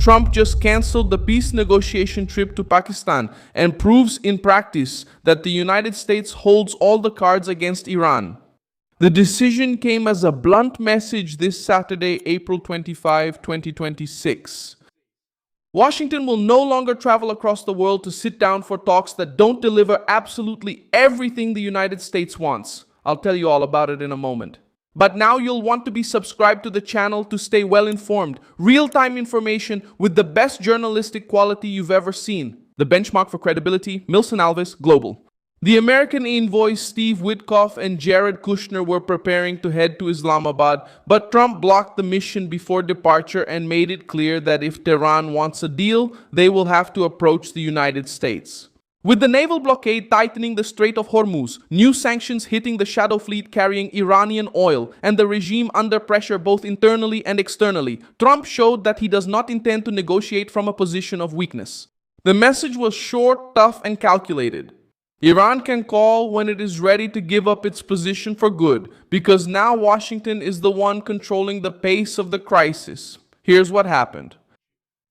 Trump just canceled the peace negotiation trip to Pakistan and proves in practice that the United States holds all the cards against Iran. The decision came as a blunt message this Saturday, April 25, 2026. Washington will no longer travel across the world to sit down for talks that don't deliver absolutely everything the United States wants. I'll tell you all about it in a moment. But now you'll want to be subscribed to the channel to stay well informed, real-time information with the best journalistic quality you've ever seen. The benchmark for credibility, Milson Alves, Global. The American envoys Steve Witkoff and Jared Kushner were preparing to head to Islamabad, but Trump blocked the mission before departure and made it clear that if Tehran wants a deal, they will have to approach the United States. With the naval blockade tightening the Strait of Hormuz, new sanctions hitting the shadow fleet carrying Iranian oil, and the regime under pressure both internally and externally, Trump showed that he does not intend to negotiate from a position of weakness. The message was short, tough, and calculated. Iran can call when it is ready to give up its position for good, because now Washington is the one controlling the pace of the crisis. Here's what happened.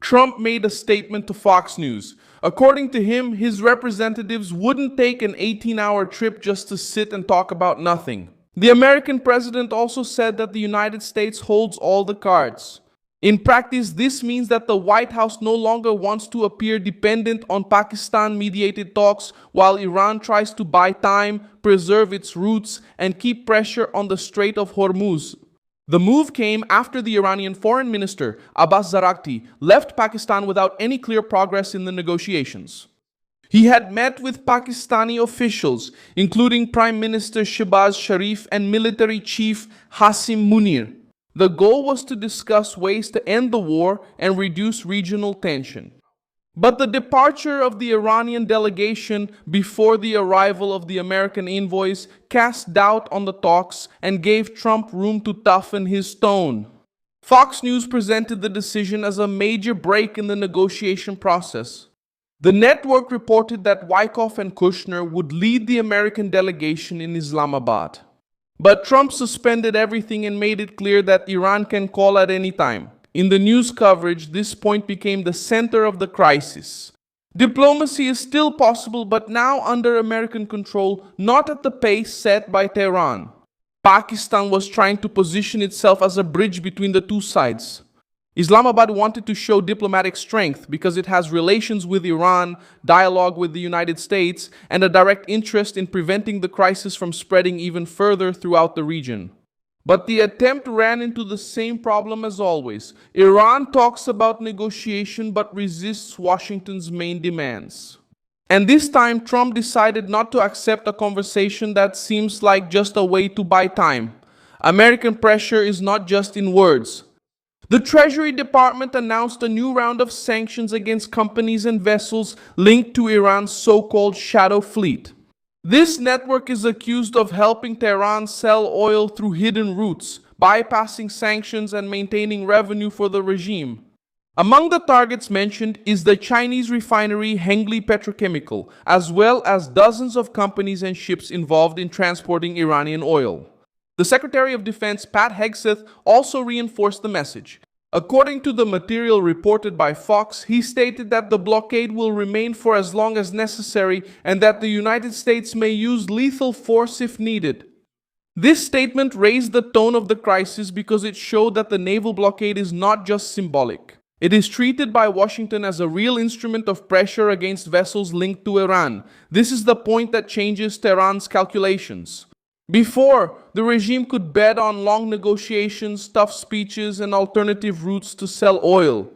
Trump made a statement to Fox News. According to him, his representatives wouldn't take an 18-hour trip just to sit and talk about nothing. The American president also said that the United States holds all the cards. In practice, this means that the White House no longer wants to appear dependent on Pakistan-mediated talks while Iran tries to buy time, preserve its roots, and keep pressure on the Strait of Hormuz. The move came after the Iranian foreign minister, Abbas Zaraqti, left Pakistan without any clear progress in the negotiations. He had met with Pakistani officials, including Prime Minister Shehbaz Sharif and military chief Hasim Munir. The goal was to discuss ways to end the war and reduce regional tension. But the departure of the Iranian delegation before the arrival of the American envoys cast doubt on the talks and gave Trump room to toughen his tone. Fox News presented the decision as a major break in the negotiation process. The network reported that Witkoff and Kushner would lead the American delegation in Islamabad. But Trump suspended everything and made it clear that Iran can call at any time. In the news coverage, this point became the center of the crisis. Diplomacy is still possible, but now under American control, not at the pace set by Tehran. Pakistan was trying to position itself as a bridge between the two sides. Islamabad wanted to show diplomatic strength because it has relations with Iran, dialogue with the United States, and a direct interest in preventing the crisis from spreading even further throughout the region. But the attempt ran into the same problem as always. Iran talks about negotiation but resists Washington's main demands. And this time, Trump decided not to accept a conversation that seems like just a way to buy time. American pressure is not just in words. The Treasury Department announced a new round of sanctions against companies and vessels linked to Iran's so-called shadow fleet. This network is accused of helping Tehran sell oil through hidden routes, bypassing sanctions and maintaining revenue for the regime. Among the targets mentioned is the Chinese refinery Hengli Petrochemical, as well as dozens of companies and ships involved in transporting Iranian oil. The Secretary of Defense, Pat Hegseth, also reinforced the message. According to the material reported by Fox, he stated that the blockade will remain for as long as necessary and that the United States may use lethal force if needed. This statement raised the tone of the crisis because it showed that the naval blockade is not just symbolic. It is treated by Washington as a real instrument of pressure against vessels linked to Iran. This is the point that changes Tehran's calculations. Before, the regime could bet on long negotiations, tough speeches, and alternative routes to sell oil.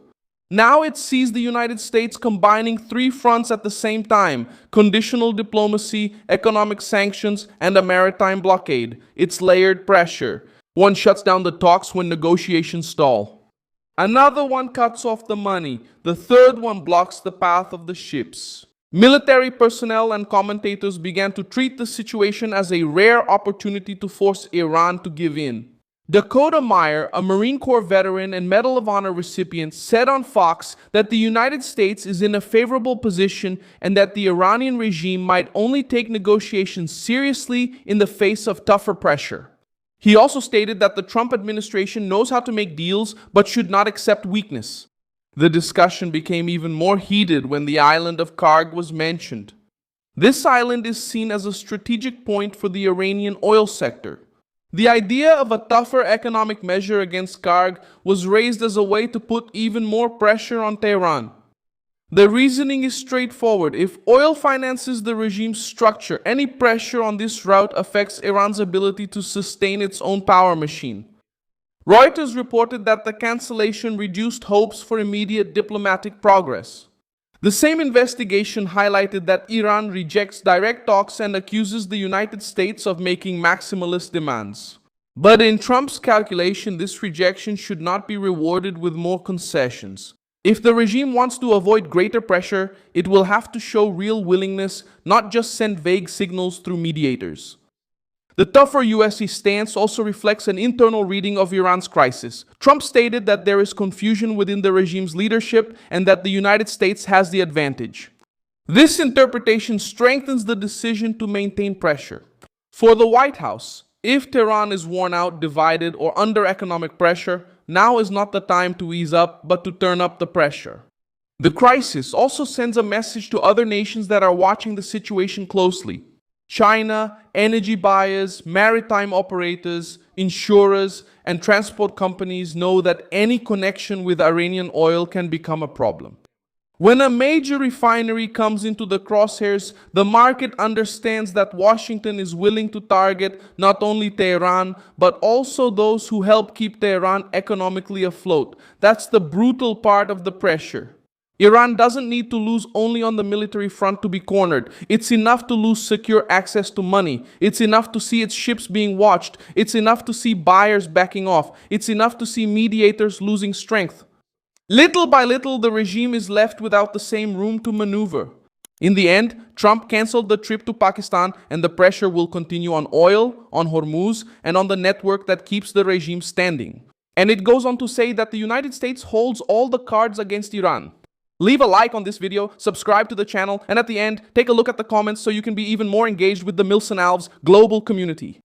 Now it sees the United States combining three fronts at the same time: conditional diplomacy, economic sanctions, and a maritime blockade. It's layered pressure. One shuts down the talks when negotiations stall. Another one cuts off the money. The third one blocks the path of the ships. Military personnel and commentators began to treat the situation as a rare opportunity to force Iran to give in. Dakota Meyer, a Marine Corps veteran and Medal of Honor recipient, said on Fox that the United States is in a favorable position and that the Iranian regime might only take negotiations seriously in the face of tougher pressure. He also stated that the Trump administration knows how to make deals but should not accept weakness. The discussion became even more heated when the island of Karg was mentioned. This island is seen as a strategic point for the Iranian oil sector. The idea of a tougher economic measure against Karg was raised as a way to put even more pressure on Tehran. The reasoning is straightforward. If oil finances the regime's structure, any pressure on this route affects Iran's ability to sustain its own power machine. Reuters reported that the cancellation reduced hopes for immediate diplomatic progress. The same investigation highlighted that Iran rejects direct talks and accuses the United States of making maximalist demands. But in Trump's calculation, this rejection should not be rewarded with more concessions. If the regime wants to avoid greater pressure, it will have to show real willingness, not just send vague signals through mediators. The tougher U.S. stance also reflects an internal reading of Iran's crisis. Trump stated that there is confusion within the regime's leadership and that the United States has the advantage. This interpretation strengthens the decision to maintain pressure. For the White House, if Tehran is worn out, divided, or under economic pressure, now is not the time to ease up, but to turn up the pressure. The crisis also sends a message to other nations that are watching the situation closely. China, energy buyers, maritime operators, insurers, and transport companies know that any connection with Iranian oil can become a problem. When a major refinery comes into the crosshairs, the market understands that Washington is willing to target not only Tehran, but also those who help keep Tehran economically afloat. That's the brutal part of the pressure. Iran doesn't need to lose only on the military front to be cornered. It's enough to lose secure access to money. It's enough to see its ships being watched. It's enough to see buyers backing off. It's enough to see mediators losing strength. Little by little, the regime is left without the same room to maneuver. In the end, Trump canceled the trip to Pakistan, and the pressure will continue on oil, on Hormuz, and on the network that keeps the regime standing. And it goes on to say that the United States holds all the cards against Iran. Leave a like on this video, subscribe to the channel, and at the end, take a look at the comments so you can be even more engaged with the Milson Alves global community.